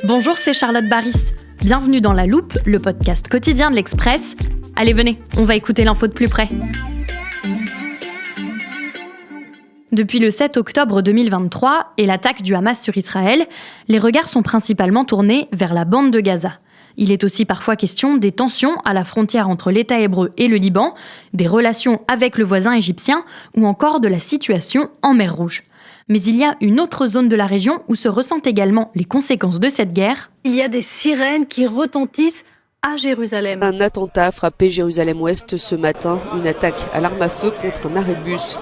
Bonjour, c'est Charlotte Baris. Bienvenue dans La Loupe, le podcast quotidien de l'Express. Allez, venez, on va écouter l'info de plus près. Depuis le 7 octobre 2023 et l'attaque du Hamas sur Israël, les regards sont principalement tournés vers la bande de Gaza. Il est aussi parfois question des tensions à la frontière entre l'État hébreu et le Liban, des relations avec le voisin égyptien ou encore de la situation en mer Rouge. Mais il y a une autre zone de la région où se ressentent également les conséquences de cette guerre. Il y a des sirènes qui retentissent à Jérusalem. Un attentat a frappé Jérusalem-Ouest ce matin, une attaque à l'arme à feu contre un arrêt de bus.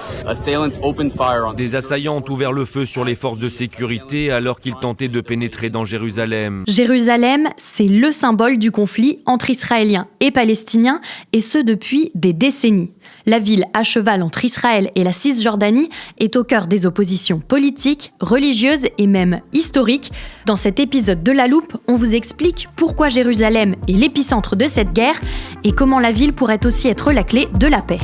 Des assaillants ont ouvert le feu sur les forces de sécurité alors qu'ils tentaient de pénétrer dans Jérusalem. Jérusalem, c'est le symbole du conflit entre Israéliens et Palestiniens, et ce depuis des décennies. La ville à cheval entre Israël et la Cisjordanie est au cœur des oppositions politiques, religieuses et même historiques. Dans cet épisode de La Loupe, on vous explique pourquoi Jérusalem est l'épicentre de cette guerre et comment la ville pourrait aussi être la clé de la paix.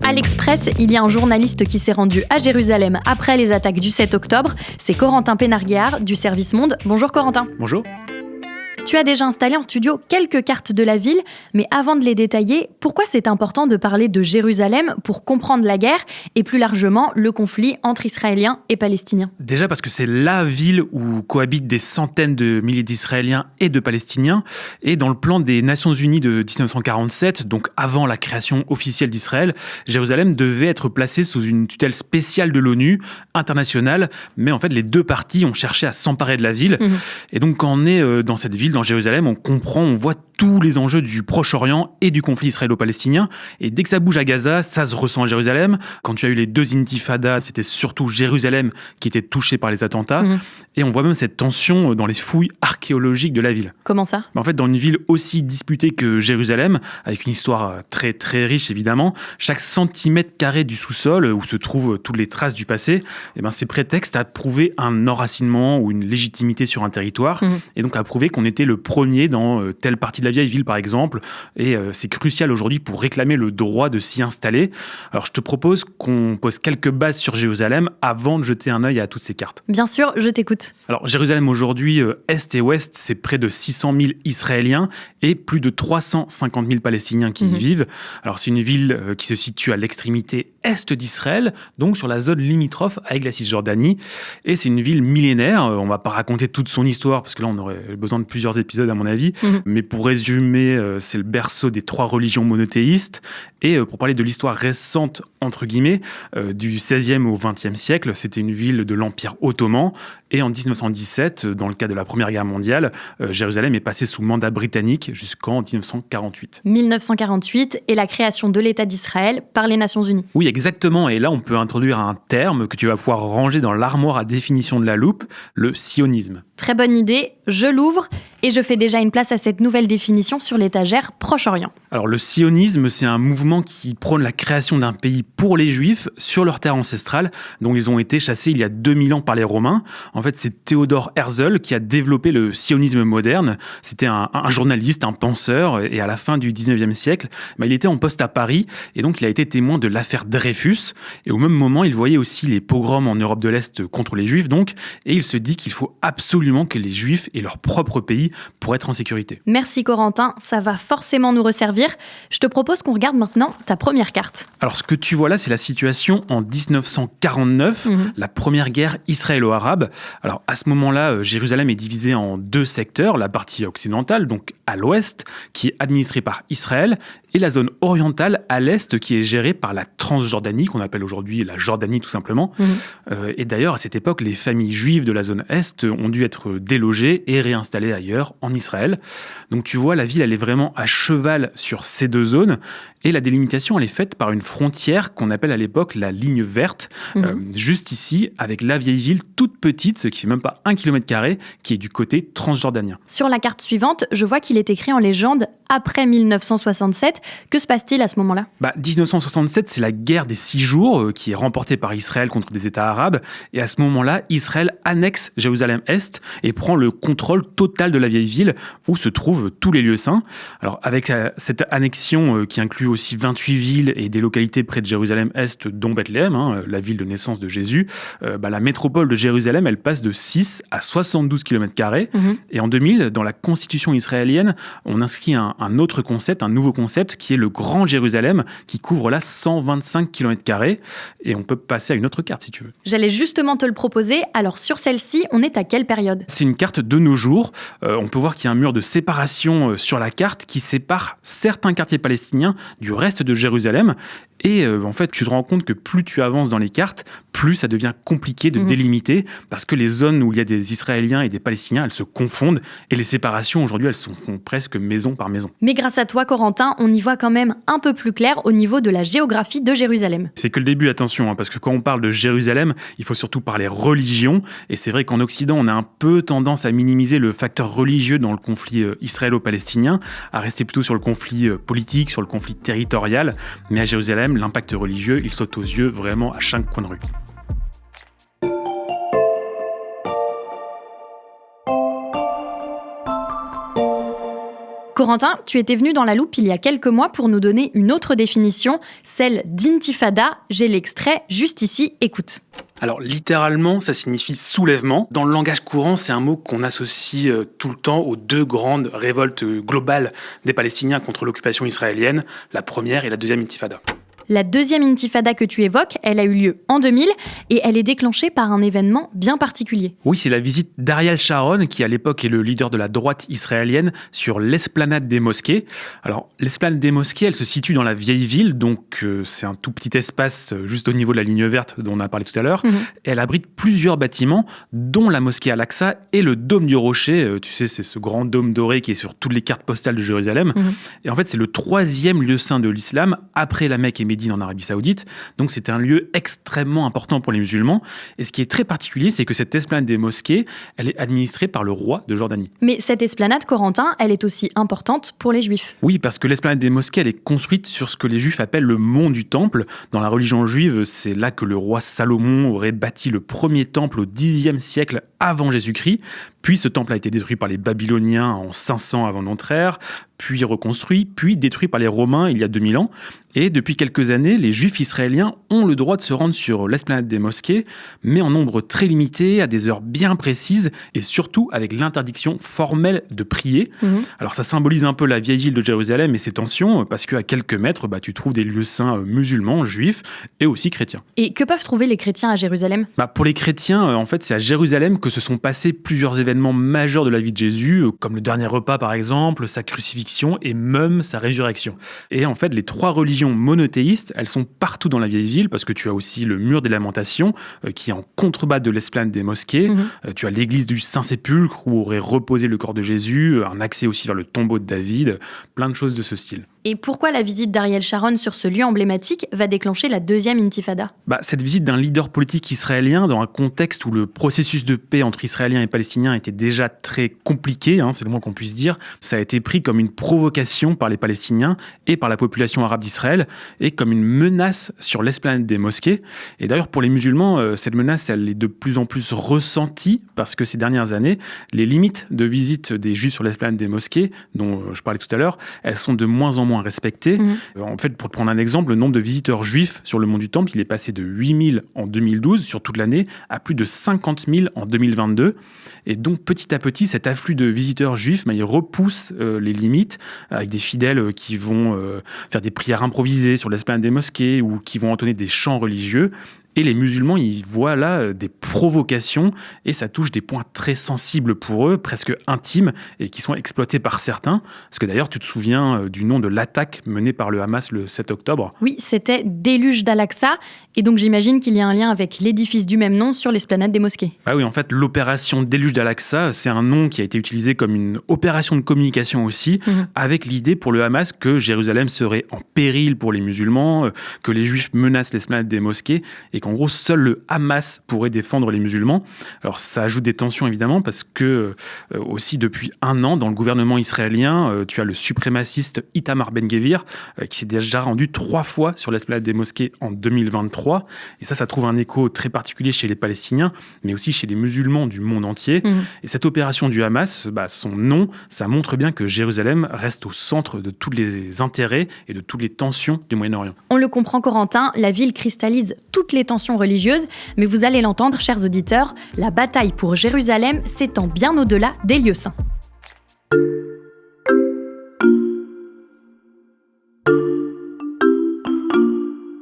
À l'Express, il y a un journaliste qui s'est rendu à Jérusalem après les attaques du 7 octobre. C'est Corentin Pénarguéard du Service Monde. Bonjour Corentin. Bonjour. Tu as déjà installé en studio quelques cartes de la ville, mais avant de les détailler, pourquoi c'est important de parler de Jérusalem pour comprendre la guerre et plus largement le conflit entre Israéliens et Palestiniens ? Déjà parce que c'est la ville où cohabitent des centaines de milliers d'Israéliens et de Palestiniens. Et dans le plan des Nations Unies de 1947, donc avant la création officielle d'Israël, Jérusalem devait être placée sous une tutelle spéciale de l'ONU, internationale. Mais en fait, les deux parties ont cherché à s'emparer de la ville. Et donc quand on est dans cette ville, dans Jérusalem, on comprend, on voit tous les enjeux du Proche-Orient et du conflit israélo-palestinien. Et dès que ça bouge à Gaza, ça se ressent à Jérusalem. Quand tu as eu les deux intifadas, c'était surtout Jérusalem qui était touchée par les attentats. Et on voit même cette tension dans les fouilles archéologiques de la ville. Comment ça ? En fait, dans une ville aussi disputée que Jérusalem, avec une histoire très très riche évidemment, chaque centimètre carré du sous-sol où se trouvent toutes les traces du passé, c'est prétexte à prouver un enracinement ou une légitimité sur un territoire. Et donc à prouver qu'on était le premier dans telle partie de la vieille ville par exemple, et c'est crucial aujourd'hui pour réclamer le droit de s'y installer. Alors je te propose qu'on pose quelques bases sur Jérusalem avant de jeter un œil à toutes ces cartes. Bien sûr, je t'écoute. Alors Jérusalem aujourd'hui, Est et Ouest, c'est près de 600 000 Israéliens et plus de 350 000 Palestiniens qui y vivent. Alors c'est une ville qui se situe à l'extrémité est d'Israël, donc sur la zone limitrophe avec la Cisjordanie, et c'est une ville millénaire. On va pas raconter toute son histoire parce que là on aurait besoin de plusieurs épisodes à mon avis, mais pour résumer, c'est le berceau des trois religions monothéistes, et pour parler de l'histoire récente, entre guillemets, du 16e au 20e siècle, c'était une ville de l'Empire ottoman, et en 1917, dans le cas de la Première Guerre mondiale, Jérusalem est passée sous mandat britannique jusqu'en 1948. 1948 et la création de l'État d'Israël par les Nations Unies. Oui, exactement, et là on peut introduire un terme que tu vas pouvoir ranger dans l'armoire à définition de La Loupe, le sionisme. Très bonne idée, je l'ouvre et je fais déjà une place à cette nouvelle définition sur l'étagère Proche-Orient. Alors le sionisme, c'est un mouvement qui prône la création d'un pays pour les Juifs sur leur terre ancestrale, dont ils ont été chassés il y a 2000 ans par les Romains. En fait, c'est Theodor Herzl qui a développé le sionisme moderne. C'était un journaliste, un penseur, et à la fin du 19e siècle, il était en poste à Paris, et donc il a été témoin de l'affaire Dreyfus. Et au même moment, il voyait aussi les pogroms en Europe de l'Est contre les Juifs, donc, et il se dit qu'il faut absolument que les Juifs aient leur propre pays pour être en sécurité. Merci Corentin, ça va forcément nous resservir. Je te propose qu'on regarde maintenant ta première carte. Alors ce que tu vois là, c'est la situation en 1949, la première guerre israélo-arabe. Alors à ce moment-là, Jérusalem est divisée en deux secteurs, la partie occidentale, donc à l'ouest, qui est administrée par Israël, et la zone orientale à l'est qui est gérée par la Transjordanie, qu'on appelle aujourd'hui la Jordanie tout simplement. Et d'ailleurs, à cette époque, les familles juives de la zone est ont dû être délogées et réinstallées ailleurs, en Israël. Donc tu vois, la ville, elle est vraiment à cheval sur ces deux zones. Et la délimitation, elle est faite par une frontière qu'on appelle à l'époque la ligne verte, juste ici, avec la vieille ville toute petite, ce qui fait même pas 1 km², qui est du côté transjordanien. Sur la carte suivante, je vois qu'il est écrit en légende après 1967. Que se passe-t-il à ce moment-là ? 1967, c'est la guerre des 6 jours qui est remportée par Israël contre des États arabes. Et à ce moment-là, Israël annexe Jérusalem-Est et prend le contrôle total de la vieille ville où se trouvent tous les lieux saints. Alors avec cette annexion qui inclut aussi 28 villes et des localités près de Jérusalem-Est, dont Bethléem, la ville de naissance de Jésus, la métropole de Jérusalem, elle passe de 6 à 72 km². Et en 2000, dans la constitution israélienne, on inscrit un autre concept, un nouveau concept, qui est le Grand Jérusalem, qui couvre là 125 km². Et on peut passer à une autre carte, si tu veux. J'allais justement te le proposer. Alors, sur celle-ci, on est à quelle période ? C'est une carte de nos jours. On peut voir qu'il y a un mur de séparation sur la carte qui sépare certains quartiers palestiniens du reste de Jérusalem. Et en fait, tu te rends compte que plus tu avances dans les cartes, plus ça devient compliqué de délimiter, parce que les zones où il y a des Israéliens et des Palestiniens, elles se confondent. Et les séparations, aujourd'hui, elles se font presque maison par maison. Mais grâce à toi, Corentin, on y voit quand même un peu plus clair au niveau de la géographie de Jérusalem. C'est que le début, attention, parce que quand on parle de Jérusalem, il faut surtout parler religion. Et c'est vrai qu'en Occident, on a un peu tendance à minimiser le facteur religieux dans le conflit israélo-palestinien, à rester plutôt sur le conflit politique, sur le conflit territorial. Mais à Jérusalem, l'impact religieux, il saute aux yeux vraiment à chaque coin de rue. Corentin, tu étais venu dans La Loupe il y a quelques mois pour nous donner une autre définition, celle d'intifada. J'ai l'extrait juste ici, écoute. Alors littéralement, ça signifie soulèvement. Dans le langage courant, c'est un mot qu'on associe tout le temps aux 2 grandes révoltes globales des Palestiniens contre l'occupation israélienne, la première et la deuxième intifada. La deuxième intifada que tu évoques, elle a eu lieu en 2000 et elle est déclenchée par un événement bien particulier. Oui, c'est la visite d'Ariel Sharon, qui à l'époque est le leader de la droite israélienne, sur l'esplanade des mosquées. Alors, l'esplanade des mosquées, elle se situe dans la vieille ville, donc c'est un tout petit espace juste au niveau de la ligne verte dont on a parlé tout à l'heure. Et elle abrite plusieurs bâtiments, dont la mosquée Al-Aqsa et le dôme du rocher. Tu sais, c'est ce grand dôme doré qui est sur toutes les cartes postales de Jérusalem. Et en fait, c'est le 3e lieu saint de l'islam, après la Mecque et Médine en Arabie Saoudite. Donc c'est un lieu extrêmement important pour les musulmans. Et ce qui est très particulier, c'est que cette esplanade des mosquées, elle est administrée par le roi de Jordanie. Mais cette esplanade, Corentin, elle est aussi importante pour les Juifs. Oui, parce que l'esplanade des mosquées, elle est construite sur ce que les Juifs appellent le mont du Temple. Dans la religion juive, c'est là que le roi Salomon aurait bâti le premier temple au Xe siècle avant Jésus-Christ. Puis ce temple a été détruit par les Babyloniens en 500 avant notre ère, puis reconstruit, puis détruit par les Romains il y a 2000 ans. Et depuis quelques années, les Juifs israéliens ont le droit de se rendre sur l'esplanade des mosquées, mais en nombre très limité, à des heures bien précises, et surtout avec l'interdiction formelle de prier. Alors ça symbolise un peu la vieille ville de Jérusalem et ses tensions, parce qu'à quelques mètres, tu trouves des lieux saints musulmans, juifs et aussi chrétiens. Et que peuvent trouver les chrétiens à Jérusalem ? Pour les chrétiens, en fait, c'est à Jérusalem que se sont passés plusieurs événements majeurs de la vie de Jésus, comme le dernier repas par exemple, sa crucifixion et même sa résurrection. Et en fait, les 3 religions monothéistes, elles sont partout dans la vieille ville, parce que tu as aussi le mur des lamentations qui est en contrebas de l'esplanade des mosquées. Tu as l'église du Saint-Sépulcre où aurait reposé le corps de Jésus, un accès aussi vers le tombeau de David, plein de choses de ce style. Et pourquoi la visite d'Ariel Sharon sur ce lieu emblématique va déclencher la deuxième intifada ? Cette visite d'un leader politique israélien dans un contexte où le processus de paix entre Israéliens et Palestiniens était déjà très compliqué, c'est le moins qu'on puisse dire, ça a été pris comme une provocation par les Palestiniens et par la population arabe d'Israël et comme une menace sur l'esplanade des mosquées. Et d'ailleurs, pour les musulmans, cette menace, elle est de plus en plus ressentie parce que ces dernières années, les limites de visite des Juifs sur l'esplanade des mosquées, dont je parlais tout à l'heure, elles sont de moins en moins respectées. En fait, pour te prendre un exemple, le nombre de visiteurs juifs sur le mont du Temple, il est passé de 8 000 en 2012 sur toute l'année à plus de 50 000 en 2022. Et donc, petit à petit, cet afflux de visiteurs juifs, il repousse les limites avec des fidèles qui vont faire des prières improvisées sur l'esplanade des mosquées ou qui vont entonner des chants religieux. Et les musulmans, ils voient là des provocations et ça touche des points très sensibles pour eux, presque intimes, et qui sont exploités par certains. Parce que d'ailleurs, tu te souviens du nom de l'attaque menée par le Hamas le 7 octobre ? Oui, c'était Déluge d'Al-Aqsa. Et donc j'imagine qu'il y a un lien avec l'édifice du même nom sur l'esplanade des mosquées. Oui, en fait, l'opération Déluge d'Al-Aqsa, c'est un nom qui a été utilisé comme une opération de communication aussi, avec l'idée pour le Hamas que Jérusalem serait en péril pour les musulmans, que les Juifs menacent l'esplanade des mosquées et qu'en gros, seul le Hamas pourrait défendre les musulmans. Alors ça ajoute des tensions évidemment parce que aussi depuis 1 an, dans le gouvernement israélien, tu as le suprémaciste Itamar Ben-Gvir qui s'est déjà rendu 3 fois sur l'esplanade des mosquées en 2023. Et ça trouve un écho très particulier chez les Palestiniens, mais aussi chez les musulmans du monde entier. Et cette opération du Hamas, son nom, ça montre bien que Jérusalem reste au centre de tous les intérêts et de toutes les tensions du Moyen-Orient. On le comprend, Corentin, la ville cristallise toutes les tensions religieuses, mais vous allez l'entendre, chers auditeurs, la bataille pour Jérusalem s'étend bien au-delà des lieux saints.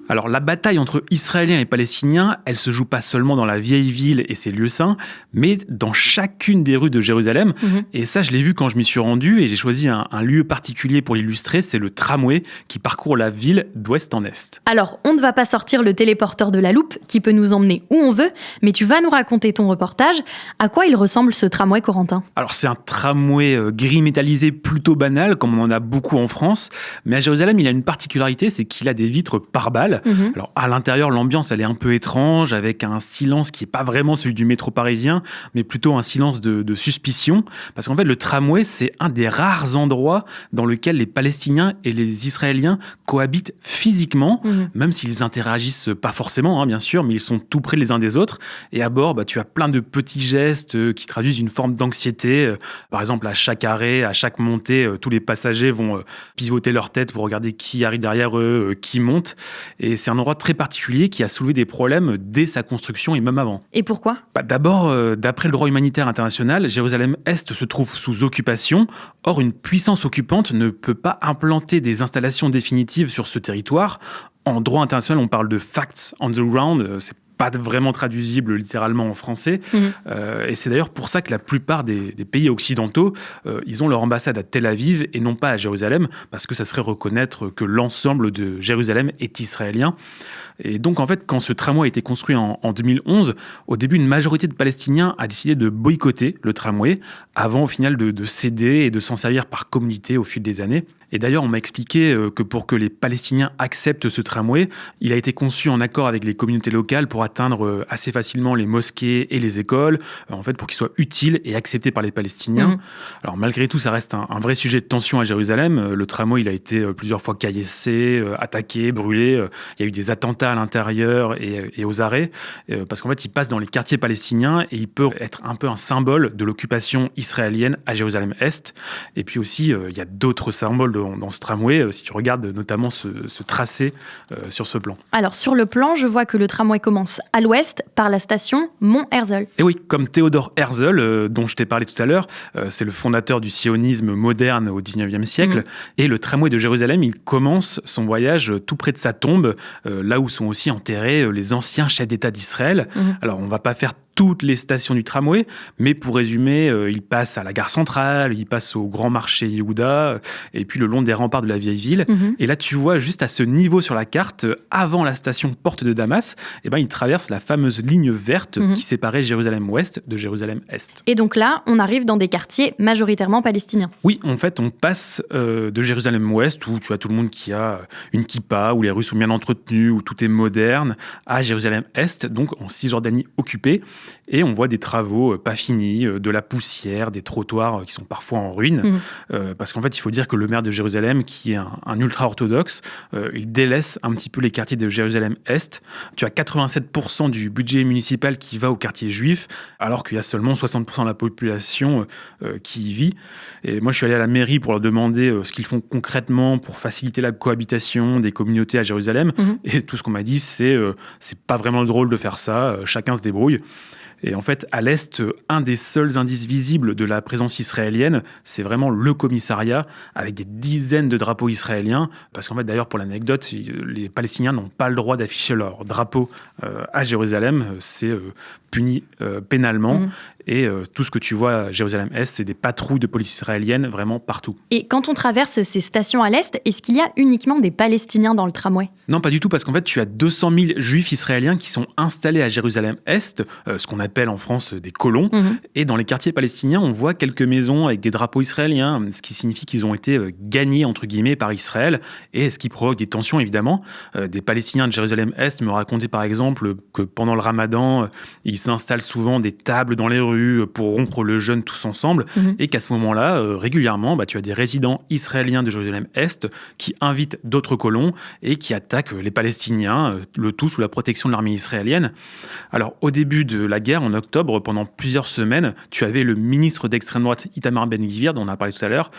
Alors la bataille entre Israéliens et Palestiniens, elle se joue pas seulement dans la vieille ville et ses lieux saints, mais dans chacune des rues de Jérusalem. Et ça, je l'ai vu quand je m'y suis rendu et j'ai choisi un lieu particulier pour l'illustrer, c'est le tramway qui parcourt la ville d'ouest en est. Alors, on ne va pas sortir le téléporteur de la loupe qui peut nous emmener où on veut, mais tu vas nous raconter ton reportage. À quoi il ressemble ce tramway, Corentin ? Alors c'est un tramway gris métallisé plutôt banal, comme on en a beaucoup en France, mais à Jérusalem, il a une particularité, c'est qu'il a des vitres pare balles. Alors à l'intérieur, l'ambiance elle est un peu étrange, avec un silence qui est pas vraiment celui du métro parisien, mais plutôt un silence de suspicion, parce qu'en fait le tramway c'est un des rares endroits dans lequel les Palestiniens et les Israéliens cohabitent physiquement, même s'ils interagissent pas forcément, bien sûr, mais ils sont tout près les uns des autres. Et à bord, tu as plein de petits gestes qui traduisent une forme d'anxiété. Par exemple, à chaque arrêt, à chaque montée, tous les passagers vont pivoter leur tête pour regarder qui arrive derrière eux, qui monte. Et c'est un endroit très particulier qui a soulevé des problèmes dès sa construction et même avant. Et pourquoi ? D'abord, d'après le droit humanitaire international, Jérusalem-Est se trouve sous occupation. Or, une puissance occupante ne peut pas implanter des installations définitives sur ce territoire. En droit international, on parle de facts on the ground. C'est pas vraiment traduisible littéralement en français. Et c'est d'ailleurs pour ça que la plupart des pays occidentaux, ils ont leur ambassade à Tel Aviv et non pas à Jérusalem, parce que ça serait reconnaître que l'ensemble de Jérusalem est israélien. Et donc, en fait, quand ce tramway a été construit en 2011, au début, une majorité de Palestiniens a décidé de boycotter le tramway, avant au final de céder et de s'en servir par communauté au fil des années. Et d'ailleurs, on m'a expliqué que pour que les Palestiniens acceptent ce tramway, il a été conçu en accord avec les communautés locales pour atteindre assez facilement les mosquées et les écoles, en fait, pour qu'il soit utile et accepté par les Palestiniens. Alors, malgré tout, ça reste un vrai sujet de tension à Jérusalem. Le tramway, il a été plusieurs fois caillassé, attaqué, brûlé. Il y a eu des attentats à l'intérieur et aux arrêts, parce qu'en fait, il passe dans les quartiers palestiniens et il peut être un peu un symbole de l'occupation israélienne à Jérusalem-Est. Et puis aussi, il y a d'autres symboles dans ce tramway, si tu regardes notamment ce tracé sur ce plan. Alors, sur le plan, je vois que le tramway commence à l'ouest par la station Mont-Herzl. Et oui, comme Théodore Herzl, dont je t'ai parlé tout à l'heure, c'est le fondateur du sionisme moderne au XIXe siècle. Et le tramway de Jérusalem, il commence son voyage tout près de sa tombe, là où sont aussi enterrés les anciens chefs d'État d'Israël. Alors, on ne va pas faire toutes les stations du tramway, mais pour résumer, il passe à la gare centrale, il passe au grand marché Yehuda, et puis le long des remparts de la vieille ville. Et là, tu vois, juste à ce niveau sur la carte, avant la station Porte de Damas, il traverse la fameuse ligne verte qui séparait Jérusalem-Ouest de Jérusalem-Est. Et donc là, on arrive dans des quartiers majoritairement palestiniens. Oui, en fait, on passe de Jérusalem-Ouest, où tu as tout le monde qui a une kippa, où les rues sont bien entretenues, où tout est moderne, à Jérusalem-Est, donc en Cisjordanie occupée. Et on voit des travaux pas finis, de la poussière, des trottoirs qui sont parfois en ruine. Parce qu'en fait, il faut dire que le maire de Jérusalem, qui est un ultra-orthodoxe, il délaisse un petit peu les quartiers de Jérusalem-Est. Tu as 87% du budget municipal qui va au quartier juif, alors qu'il y a seulement 60% de la population qui y vit. Et moi, je suis allé à la mairie pour leur demander ce qu'ils font concrètement pour faciliter la cohabitation des communautés à Jérusalem. Et tout ce qu'on m'a dit, c'est pas vraiment drôle de faire ça, chacun se débrouille. Et en fait, à l'Est, un des seuls indices visibles de la présence israélienne, c'est vraiment le commissariat, avec des dizaines de drapeaux israéliens. Parce qu'en fait, d'ailleurs, pour l'anecdote, les Palestiniens n'ont pas le droit d'afficher leur drapeau à Jérusalem. C'est puni pénalement. Et tout ce que tu vois à Jérusalem-Est, c'est des patrouilles de police israélienne vraiment partout. Et quand on traverse ces stations à l'Est, est-ce qu'il y a uniquement des Palestiniens dans le tramway ? Non, pas du tout, parce qu'en fait, tu as 200 000 juifs israéliens qui sont installés à Jérusalem-Est, ce qu'on appelle en France des colons. Et dans les quartiers palestiniens, on voit quelques maisons avec des drapeaux israéliens, ce qui signifie qu'ils ont été gagnés, entre guillemets, par Israël, et ce qui provoque des tensions, évidemment. Des Palestiniens de Jérusalem-Est me racontaient, par exemple, que pendant le Ramadan, ils s'installent souvent des tables dans les rues pour rompre le jeûne tous ensemble, et qu'à ce moment-là, régulièrement, tu as des résidents israéliens de Jérusalem-Est qui invitent d'autres colons et qui attaquent les Palestiniens, le tout sous la protection de l'armée israélienne. Alors, au début de la guerre, en octobre, pendant plusieurs semaines, tu avais le ministre d'extrême droite Itamar Ben-Gvir, dont on a parlé tout à l'heure,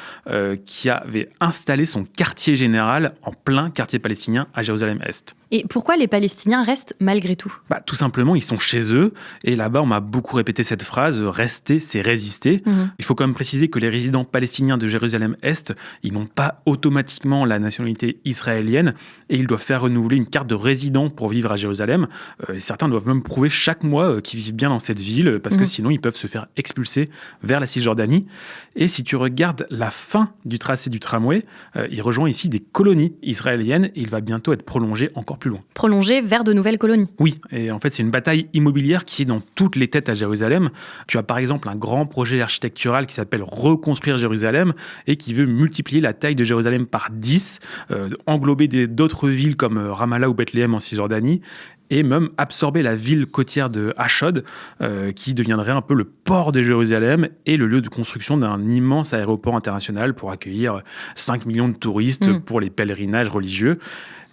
qui avait installé son quartier général en plein quartier palestinien à Jérusalem-Est. Et pourquoi les Palestiniens restent malgré tout ? Tout simplement, ils sont chez eux. Et là-bas, on m'a beaucoup répété cette phrase, rester, c'est résister. Il faut quand même préciser que les résidents palestiniens de Jérusalem-Est, ils n'ont pas automatiquement la nationalité israélienne et ils doivent faire renouveler une carte de résident pour vivre à Jérusalem. Et certains doivent même prouver chaque mois qu'ils vivent bien dans cette ville parce que sinon, ils peuvent se faire expulser vers la Cisjordanie. Et si tu regardes la fin du tracé du tramway, il rejoint ici des colonies israéliennes et il va bientôt être prolongé encore plus loin. Prolongé vers de nouvelles colonies. Oui, et en fait, c'est une bataille immobilière qui est dans toutes les têtes à Jérusalem. Tu as par exemple un grand projet architectural qui s'appelle Reconstruire Jérusalem et qui veut multiplier la taille de Jérusalem par 10, englober d'autres villes comme Ramallah ou Bethléem en Cisjordanie, et même absorber la ville côtière de Ashdod, qui deviendrait un peu le port de Jérusalem et le lieu de construction d'un immense aéroport international pour accueillir 5 millions de touristes pour les pèlerinages religieux.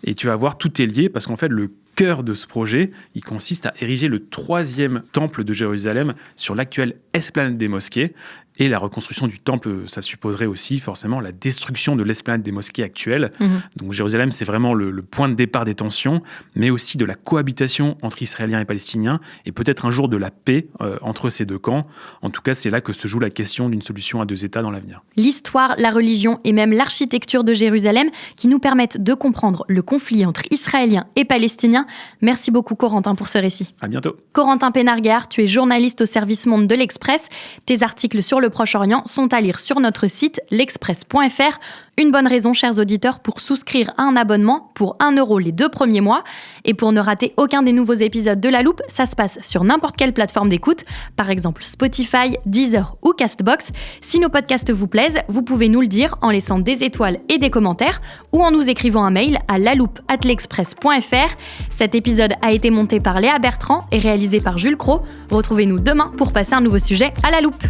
Et tu vas voir, tout est lié parce qu'en fait, le cœur de ce projet, il consiste à ériger le 3e temple de Jérusalem sur l'actuelle esplanade des mosquées. Et la reconstruction du temple, ça supposerait aussi forcément la destruction de l'esplanade des mosquées actuelles. Donc Jérusalem, c'est vraiment le point de départ des tensions, mais aussi de la cohabitation entre Israéliens et Palestiniens, et peut-être un jour de la paix entre ces deux camps. En tout cas, c'est là que se joue la question d'une solution à 2 États dans l'avenir. L'histoire, la religion et même l'architecture de Jérusalem qui nous permettent de comprendre le conflit entre Israéliens et Palestiniens. Merci beaucoup Corentin pour ce récit. À bientôt. Corentin Pénargard, tu es journaliste au service Monde de l'Express. Tes articles sur le Proche-Orient sont à lire sur notre site l'express.fr. Une bonne raison, chers auditeurs, pour souscrire à un abonnement pour 1 € les 2 premiers mois. Et pour ne rater aucun des nouveaux épisodes de La Loupe, ça se passe sur n'importe quelle plateforme d'écoute, par exemple Spotify, Deezer ou Castbox. Si nos podcasts vous plaisent, vous pouvez nous le dire en laissant des étoiles et des commentaires ou en nous écrivant un mail à laloupe@l'express.fr. Cet épisode a été monté par Léa Bertrand et réalisé par Jules Cros. Retrouvez-nous demain pour passer un nouveau sujet à La Loupe.